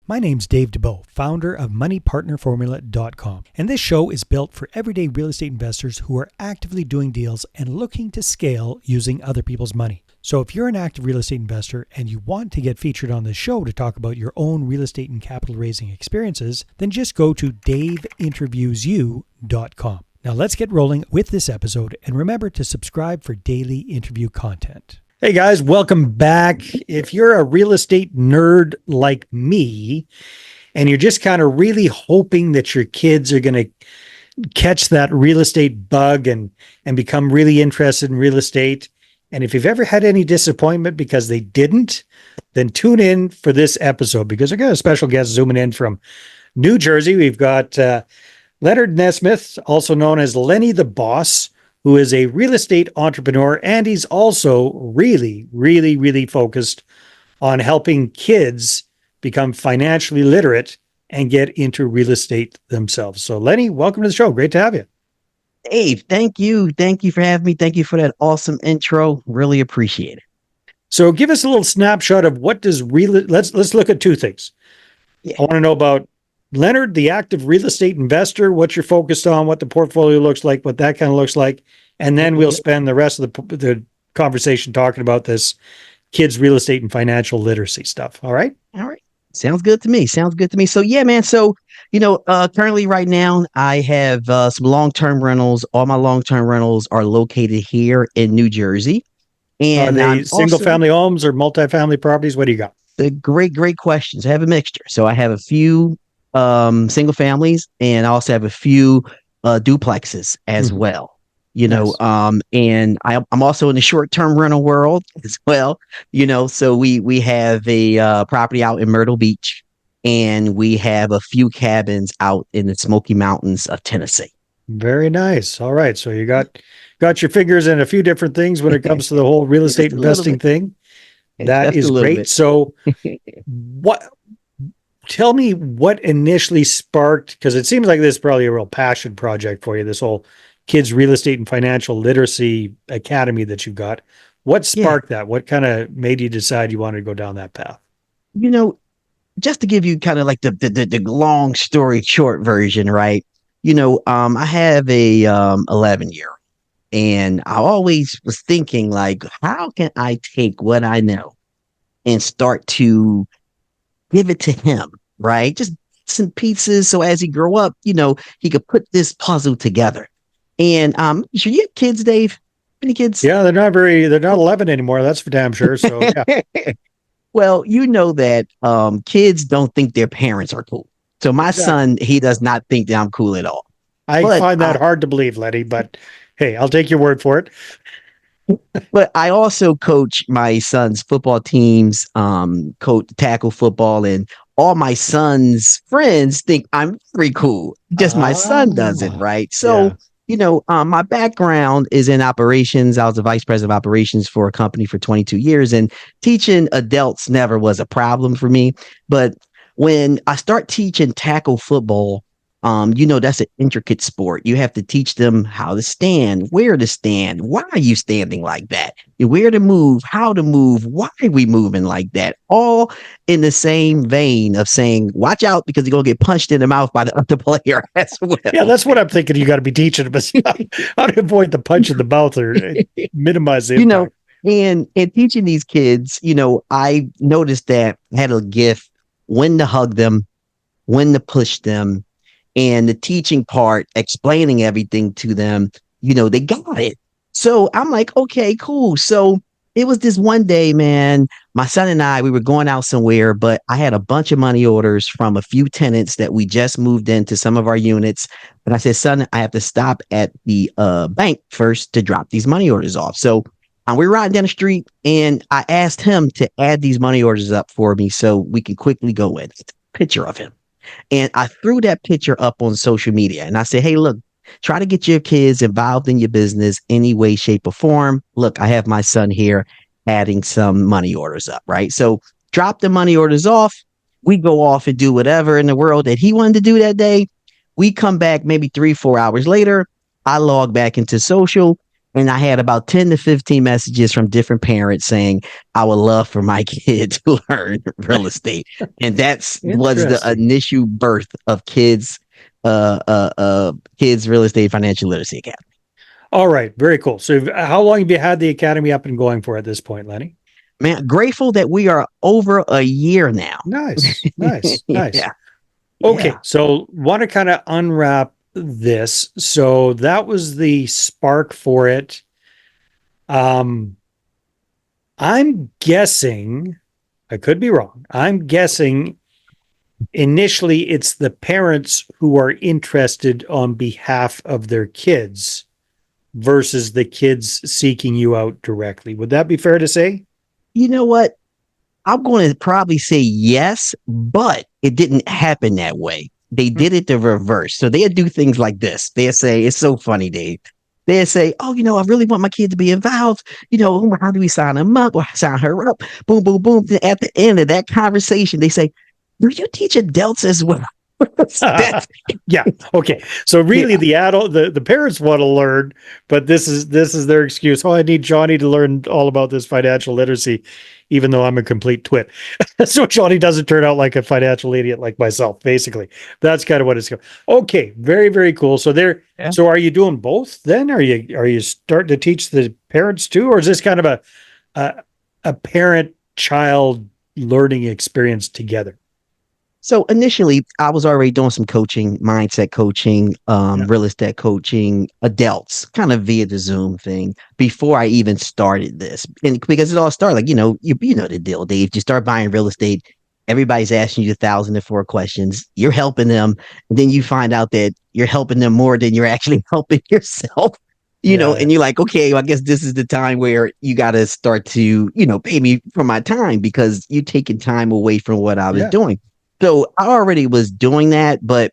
My name's Dave DeBow, founder of MoneyPartnerFormula.com, and this show is built for everyday real estate investors who are actively doing deals and looking to scale using other people's money. So if you're an active real estate investor and you want to get featured on this show to talk about your own real estate and capital raising experiences, then just go to daveinterviewsyou.com. Now let's get rolling with this episode, and remember to subscribe for daily interview content. Hey guys, welcome back. If you're a real estate nerd like me, and you're just kind of really hoping that your kids are going to catch that real estate bug and become really interested in real estate, and if you've ever had any disappointment because they didn't, then tune in for this episode because we've got a special guest zooming in from New Jersey. We've got Leonard Nesmith, also known as Lenny the Boss, who is a real estate entrepreneur, and he's also really focused on helping kids become financially literate and get into real estate themselves. So Lenny, welcome to the show. Great to have you. Dave, thank you. Thank you for having me. Thank you for that awesome intro. Really appreciate it. So give us a little snapshot of what does let's look at two things. Yeah. I want to know about Leonard, the active real estate investor, what you're focused on, what the portfolio looks like, what that kind of looks like. And then we'll spend the rest of the conversation talking about this kids' real estate and financial literacy stuff. All right? All right. Sounds good to me. So yeah, man. So, currently right now I have some long-term rentals. All my long-term rentals are located here in New Jersey. And are they single-family homes or multifamily properties? What do you got? The great questions. I have a mixture. So I have a few single families, and I also have a few duplexes as well. Nice. And I'm also in the short-term rental world as well. So we have a property out in Myrtle Beach, and we have a few cabins out in the Smoky Mountains of Tennessee. Very nice. All right, so you got your fingers in a few different things when it comes to the whole real estate investing thing. That is great. Bit. So, tell me what initially sparked, because it seems like this is probably a real passion project for you, this whole kids real estate and financial literacy academy that you got. What sparked that? What kind of made you decide you wanted to go down that path? Just to give you kind of like the long story short version, right? I have a 11-year, and I always was thinking, like, how can I take what I know and start to give it to him, right? Just some pieces, so as he grow up, he could put this puzzle together. And sure you have kids, Dave? Any kids? Yeah, they're not 11 anymore. That's for damn sure. So yeah. Well, that kids don't think their parents are cool. So my son, he does not think that I'm cool at all. I find that hard to believe, Lenny, but hey, I'll take your word for it. But I also coach my son's football teams, coach tackle football, and all my son's friends think I'm very cool. Just my son doesn't, right? So, my background is in operations. I was the vice president of operations for a company for 22 years, and teaching adults never was a problem for me. But when I start teaching tackle football, that's an intricate sport. You have to teach them how to stand, where to stand, why are you standing like that, where to move, how to move, why are we moving like that, all in the same vein of saying, watch out because you're going to get punched in the mouth by the other player as well. Yeah, that's what I'm thinking. You got to be teaching them how to avoid the punch in the mouth or minimize the impact. And teaching these kids, I noticed that I had a gift when to hug them, when to push them, and the teaching part, explaining everything to them, they got it. So I'm like, okay, cool. So it was this one day, man, my son and I, we were going out somewhere, but I had a bunch of money orders from a few tenants that we just moved into some of our units. And I said, son, I have to stop at the bank first to drop these money orders off. So we were riding down the street, and I asked him to add these money orders up for me so we can quickly go in. Picture of him. And I threw that picture up on social media, and I said, hey, look, try to get your kids involved in your business any way, shape, or form. Look, I have my son here adding some money orders up, right? So drop the money orders off. We go off and do whatever in the world that he wanted to do that day. We come back maybe 3-4 hours later. I log back into social, And I had about 10 to 15 messages from different parents saying, I would love for my kid to learn real estate. And that's was the Interesting. initial birth of kids real estate financial literacy academy. All right, very cool. So, how long have you had the academy up and going for at this point, Lenny? Man, grateful that we are over a year now. Nice, nice, nice. Yeah. Okay, Yeah. so want to kind of unwrap this. So that was the spark for it. Um, I'm guessing, I could be wrong. I'm guessing initially it's the parents who are interested on behalf of their kids versus the kids seeking you out directly. Would that be fair to say? You know what? I'm going to probably say yes, but it didn't happen that way. They did it the reverse. So they'd do things like this. They'd say, it's so funny, Dave. They'd say, oh, I really want my kid to be involved. How do we sign him up or sign her up? Boom, boom, boom. Then at the end of that conversation, they say, do you teach adults as well? That's, Yeah. Okay. So really yeah, the parents want to learn, but this is their excuse. Oh, I need Johnny to learn all about this financial literacy, even though I'm a complete twit. So Johnny doesn't turn out like a financial idiot like myself, basically. That's kind of what it's going. Okay, very, very cool. So yeah. so are you doing both then? Are you starting to teach the parents too, or is this kind of a parent child learning experience together? So initially, I was already doing some coaching, mindset coaching, Yeah. real estate coaching, adults, kind of via the Zoom thing before I even started this. And because it all started, like, you know the deal, Dave. You start buying real estate, everybody's asking you 1,004 questions. You're helping them, and then you find out that you're helping them more than you're actually helping yourself. Yeah. And you're like, okay, well, I guess this is the time where you got to start to, pay me for my time because you're taking time away from what I was Yeah. doing. So I already was doing that, but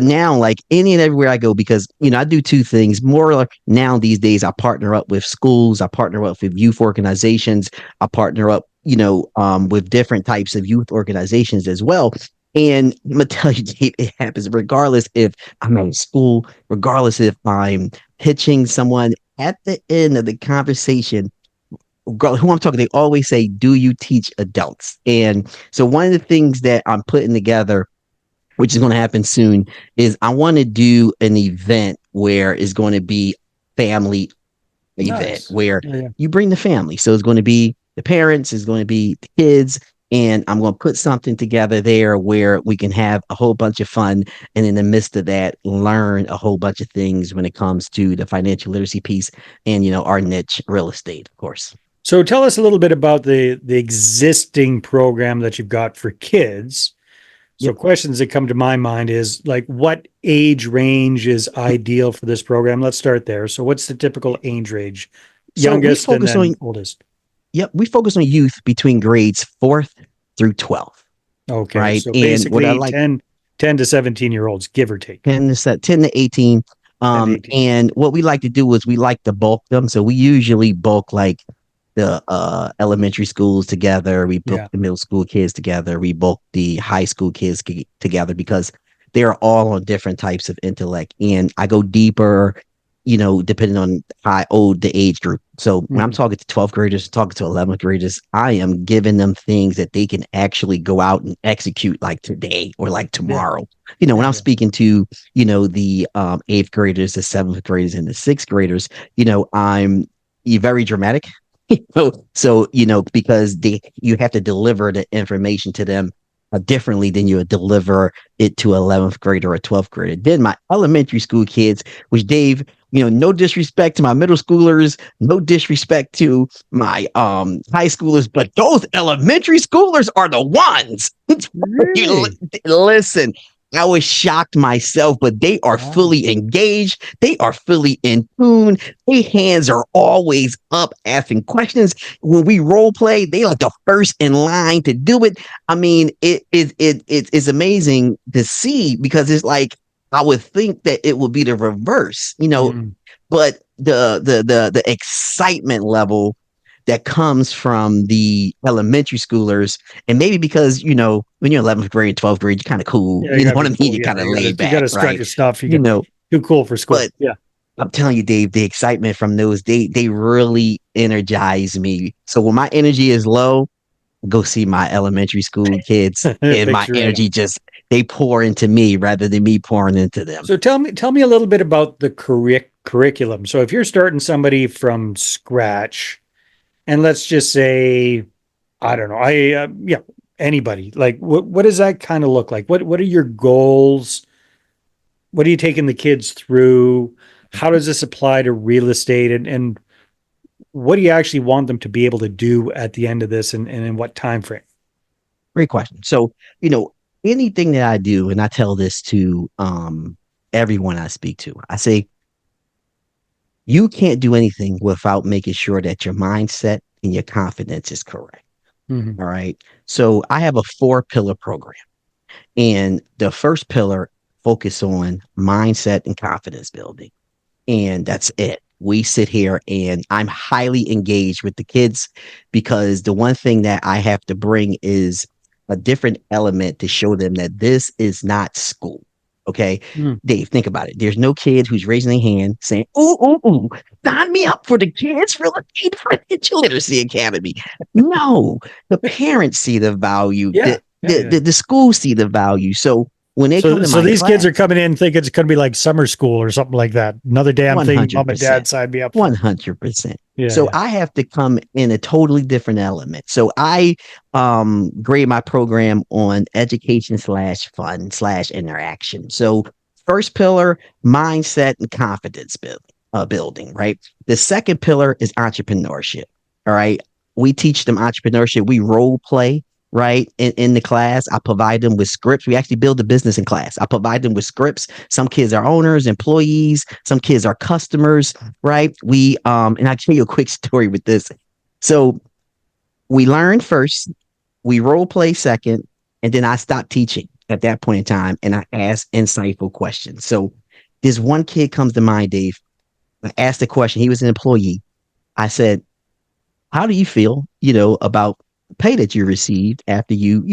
now like any and everywhere I go, because I do two things more like now these days. I partner up with schools, I partner up with youth organizations, I partner up, with different types of youth organizations as well. And I'm gonna tell you, Dave, it happens regardless if I'm in school, regardless if I'm pitching someone at the end of the conversation, who I'm talking, they always say, do you teach adults? And so one of the things that I'm putting together, which is going to happen soon, is I want to do an event where it's going to be family event Nice. where Yeah, yeah. you bring the family. So it's going to be the parents, it's going to be the kids, and I'm going to put something together there where we can have a whole bunch of fun. And in the midst of that, learn a whole bunch of things when it comes to the financial literacy piece and, our niche real estate, of course. So tell us a little bit about the existing program that you've got for kids. So Yep. questions that come to my mind is like, what age range is ideal for this program? Let's start there. So what's the typical age range? So we Youngest and focus on then oldest. Yep, we focus on youth between grades 4th through 12th, Okay. right? So And what I basically like 10 to 17-year-olds, give or take. 10 to 18. 10 to 18. And what we like to do is we like to bulk them. So we usually bulk like the elementary schools together. We bulk Yeah. the middle school kids together. We bulk the high school kids together because they're all on different types of intellect. And I go deeper, depending on how old the age group. So when I'm Mhm. talking to 12th graders, talking to 11th graders, I am giving them things that they can actually go out and execute like today or like Yeah. tomorrow. When Yeah. I'm Yeah. speaking to, the 8th graders, the 7th graders, and the 6th graders, I'm very dramatic. So, because you have to deliver the information to them differently than you would deliver it to 11th grader or 12th grader. Then my elementary school kids, which Dave, no disrespect to my middle schoolers, no disrespect to my high schoolers, but those elementary schoolers are the ones. Really? Listen, I was shocked myself, but they are Wow. fully engaged. They are fully in tune. Their hands are always up asking questions. When we role play, they are the first in line to do it. I mean, it's amazing to see because it's like I would think that it would be the reverse, Mm. but the excitement level that comes from the elementary schoolers, and maybe because when you're 11th grade, 12th grade, you're kind of cool. Yeah, you You know gotta what be I mean? cool. You're Yeah, kind of you gotta laid you back, gotta strut right? your stuff. You You get know, too cool for school. but Yeah. I'm telling you, Dave, the excitement from those, they really energize me. So when my energy is low, go see my elementary school kids, and my Picture it. energy just they pour into me rather than me pouring into them. So tell me a little bit about the curriculum. So if you're starting somebody from scratch, and let's just say, I don't know, yeah, anybody, like what does that kind of look like? What are your goals? What are you taking the kids through? How does this apply to real estate? And what do you actually want them to be able to do at the end of this, and in what time frame? Great question. So, anything that I do, and I tell this to everyone I speak to, I say, you can't do anything without making sure that your mindset and your confidence is correct. Mhm. All right. So I have a 4-pillar program. And the first pillar focus on mindset and confidence building. And that's it. We sit here and I'm highly engaged with the kids because the one thing that I have to bring is a different element to show them that this is not school. Okay. Mm. Dave, think about it. There's no kid who's raising their hand saying, ooh, ooh, ooh, sign me up for the Kids Real Estate Financial Literacy Academy. No, the parents see the value. Yeah. Yeah, yeah. The schools see the value. So when they come So to so my these kids class, are coming in thinking it's going to be like summer school or something like that. Another damn thing mom and dad 100%. signed me up for. 100%. Yeah, So yeah. I have to come in a totally different element. So I grade my program on education slash fun slash interaction. So first pillar, mindset and confidence building, right? The second pillar is entrepreneurship. All right. We teach them entrepreneurship. We role play, right? In the class, I provide them with scripts. We actually build a business in class. I provide them with scripts. Some kids are owners, employees. Some kids are customers, right? And I'll tell you a quick story with this. So we learn first, we role play second, and then I stop teaching at that point in time and I ask insightful questions. So this one kid comes to mind, Dave. I asked the question. He was an employee. I said, how do you feel, about pay that you received after you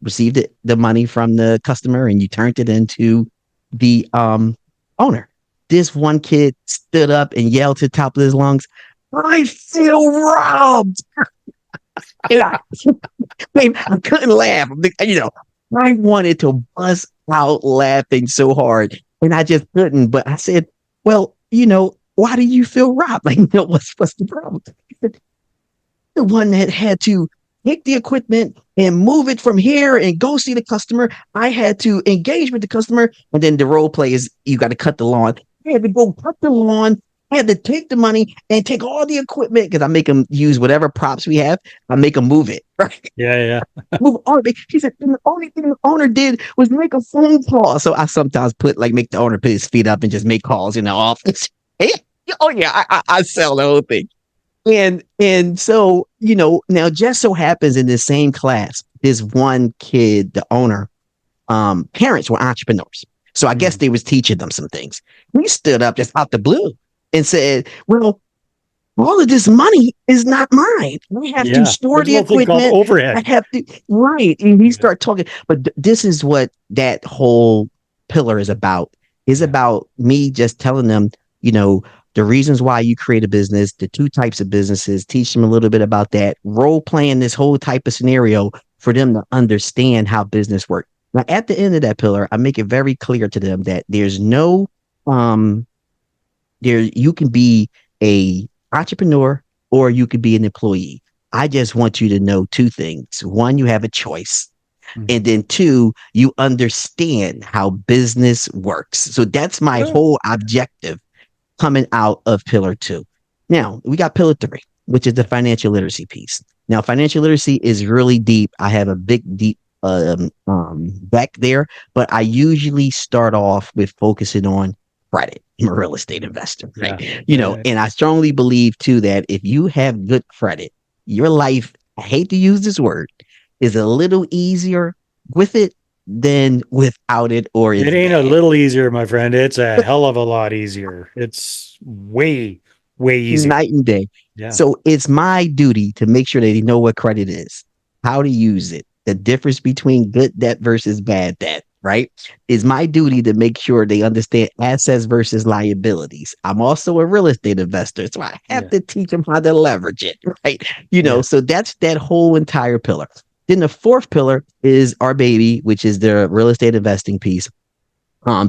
received the money from the customer and you turned it into the owner? This one kid stood up and yelled to the top of his lungs, I feel robbed. And I couldn't laugh. I wanted to bust out laughing so hard and I just couldn't. But I said, well, why do you feel robbed? Like, what's the problem? The one that had to take the equipment and move it from here and go see the customer. I had to engage with the customer. And then the role play is you got to cut the lawn. I had to go cut the lawn. I had to take the money and take all the equipment because I make them use whatever props we have. I make them move it. Right? Yeah, yeah. Move on. She said, the only thing the owner did was make a phone call. So I sometimes make the owner put his feet up and just make calls in the office. Oh, yeah. I sell the whole thing. And so, now just so happens in this same class, this one kid, the owner, parents were entrepreneurs. So I guess they was teaching them some things. We stood up just out the blue and said, well, all of this money is not mine. I have to store There's a the little thing called equipment. overhead. I have to, right. And he started talking, but this is what that whole pillar is about, about me just telling them, the reasons why you create a business, the 2 types of businesses, teach them a little bit about that, role playing this whole type of scenario for them to understand how business works. Now, at the end of that pillar, I make it very clear to them that there's no, you can be a entrepreneur or you could be an employee. I just want you to know 2 things. One, you have a choice. And then 2, you understand how business works. So that's my whole objective coming out of pillar 2. Now we got pillar 3, which is the financial literacy piece. Now, financial literacy is really deep. I have a big, deep back there, but I usually start off with focusing on credit. I'm a real estate investor, right? And I strongly believe too that if you have good credit, your life, I hate to use this word, is a little easier with it than without it, or It ain't a little easier, my friend. It's a hell of a lot easier. It's way, way easier. Night and day. Yeah. So it's my duty to make sure that they know what credit is, how to use it, the difference between good debt versus bad debt. right? It's my duty to make sure they understand assets versus liabilities. I'm also a real estate investor, so I have Yeah. to teach them how to leverage it, right? Yeah. So that's that whole entire pillar. Then the fourth pillar is our baby, which is the real estate investing piece.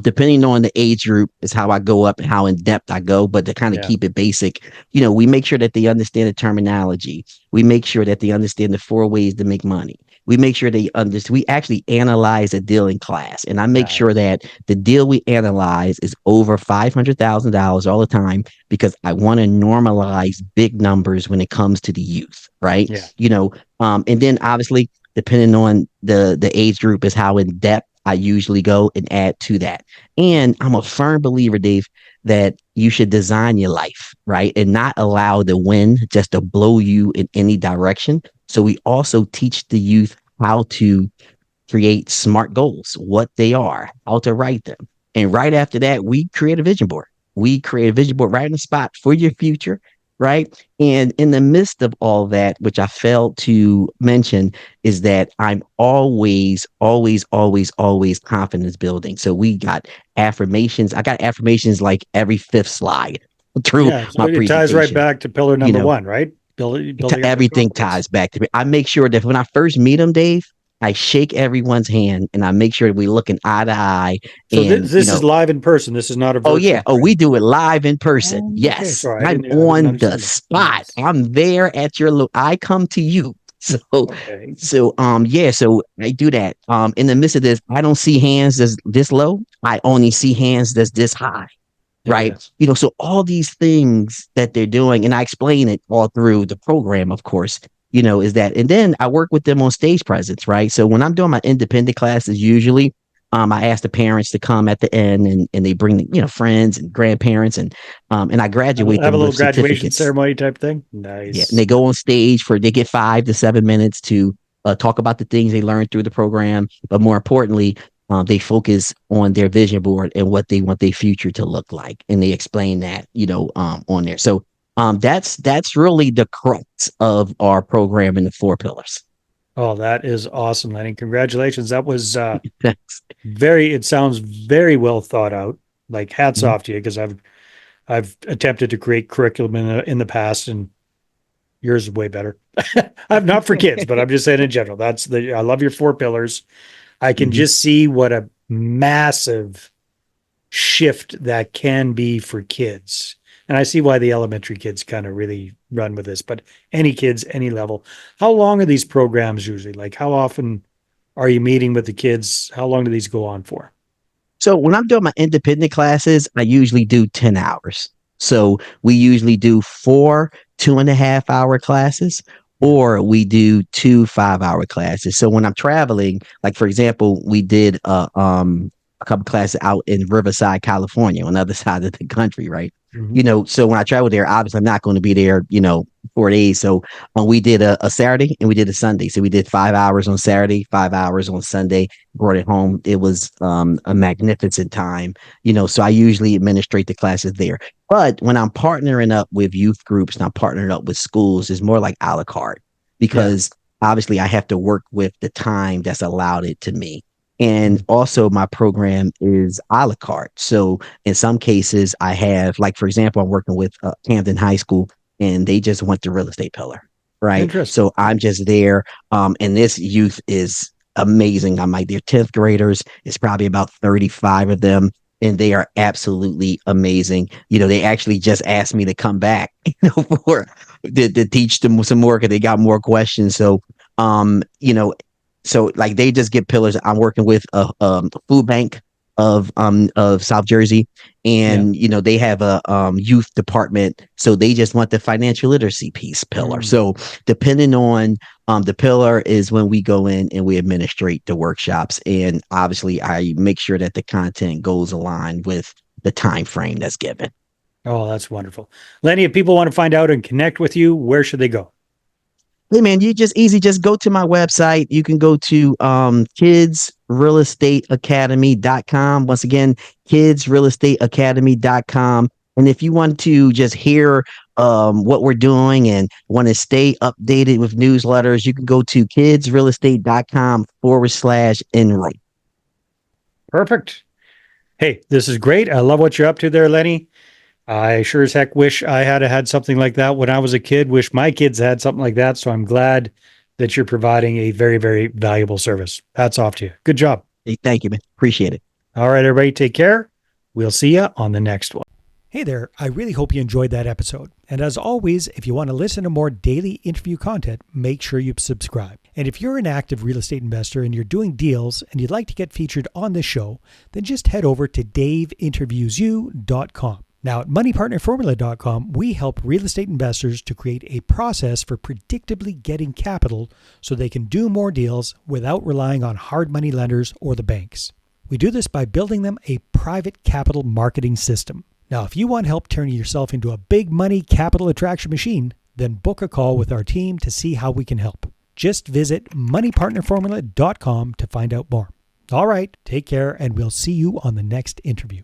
Depending on the age group is how I go up and how in depth I go, but to kind of Yeah. keep it basic, we make sure that they understand the terminology. We make sure that they understand the four ways to make money. We make sure they understand. We actually analyze a deal in class, and I make sure Nice. that the deal we analyze is over $500,000 all the time because I want to normalize big numbers when it comes to the youth, right? Yeah. And then obviously depending on the age group is how in depth I usually go and add to that. And I'm a firm believer, Dave, that you should design your life, right? And not allow the wind just to blow you in any direction. So we also teach the youth how to create smart goals, what they are, how to write them. And right after that, we create a vision board. We create a vision board right in the spot for your future, right? And in the midst of all that, which I failed to mention, is that I'm always, always, always, always confidence building. So we got affirmations. I got affirmations like every fifth slide through Yeah. So my it ties right presentation. back to pillar You number know, one, right? Building up their everything confidence. ties back to me. I make sure that when I first meet them, Dave, I shake everyone's hand and I make sure we looking eye to eye. So And this is live in person. This is not a oh yeah, virtual oh thing. we do it live in person. Oh, okay. Yes, Sorry, I'm I didn't on the understand that. spot. Nice. I'm there at your look. I come to you. So Okay. yeah, so I do that. In the midst of this, I don't see hands that's this low. I only see hands that's this high, Yeah. Yeah. right? So all these things that they're doing, and I explain it all through the program, of course, is that, and then I work with them on stage presence, right? So when I'm doing my independent classes, usually, I ask the parents to come at the end and they bring, friends and grandparents and I graduate Have a them little with graduation certificates. ceremony type thing. Yeah. And Nice. they go on stage they get 5 to 7 minutes to talk about the things they learned through the program. But more importantly, they focus on their vision board and what they want their future to look like. And they explain that, on there. So that's really the crux of our program in the four pillars. Oh, that is awesome, Lenny. Congratulations. That was Thanks. it sounds very well thought out. Like hats Mhm. off to you because I've attempted to create curriculum in the past and yours is way better. I'm not for kids, but I'm just saying in general. I love your four pillars. I can Mhm. just see what a massive shift that can be for kids. And I see why the elementary kids kind of really run with this, but any kids, any level. How long are these programs usually? Like how often are you meeting with the kids? How long do these go on for? So when I'm doing my independent classes, I usually do 10 hours. So we usually do four 2.5 hour classes, Yeah. or we do two 5 hour classes. So when I'm traveling, like for example, we did a couple classes out in Riverside, California, on the other side of the country, right? Mhm. So when I travel there, obviously I'm not going to be there, 4 days. So we did a Saturday and we did a Sunday. So we did 5 hours on Saturday, 5 hours on Sunday, brought it home. It was a magnificent time, so I usually administrate the classes there. But when I'm partnering up with youth groups and I'm partnering up with schools, it's more like a la carte Yeah. because obviously I have to work with the time that's allowed it to me. And Mhm. also my program is a la carte. So in some cases I have, like, for example, I'm working with Camden High School and they just want the real estate pillar. Right. Interesting. So I'm just there. And this youth is amazing. I'm like, they're 10th graders. It's probably about 35 of them. And they are absolutely amazing. They actually just asked me to come back, for to teach them some more because they got more questions. So, um, you know, so like they just get pillars. I'm working with a food bank of South Jersey, Yeah. and they have a youth department, so they just want the financial literacy piece pillar. Mm. So depending on the pillar is when we go in and we administrate the workshops, and obviously I make sure that the content goes aligned with the time frame that's given. Oh, that's wonderful. Lenny, if people want to find out and connect with you, where should they go? Hey man, you just go to my website. You can go to kidsrealestateacademy.com. Once again, kidsrealestateacademy.com. And if you want to just hear what we're doing and want to stay updated with newsletters, you can go to kidsrealestate.com /enroll. Perfect. Hey, this is great. I love what you're up to there, Lenny. I sure as heck wish I had something like that when I was a kid. Wish my kids had something like that. So I'm glad that you're providing a very, very valuable service. Hats off to you. Good job. Hey, thank you, man. Appreciate it. All right, everybody, take care. We'll see you on the next one. Hey there. I really hope you enjoyed that episode. And as always, if you want to listen to more daily interview content, make sure you subscribe. And if you're an active real estate investor and you're doing deals and you'd like to get featured on this show, then just head over to daveinterviewyou.com. Now, at moneypartnerformula.com, we help real estate investors to create a process for predictably getting capital so they can do more deals without relying on hard money lenders or the banks. We do this by building them a private capital marketing system. Now, if you want help turning yourself into a big money capital attraction machine, then book a call with our team to see how we can help. Just visit moneypartnerformula.com to find out more. All right, take care, and we'll see you on the next interview.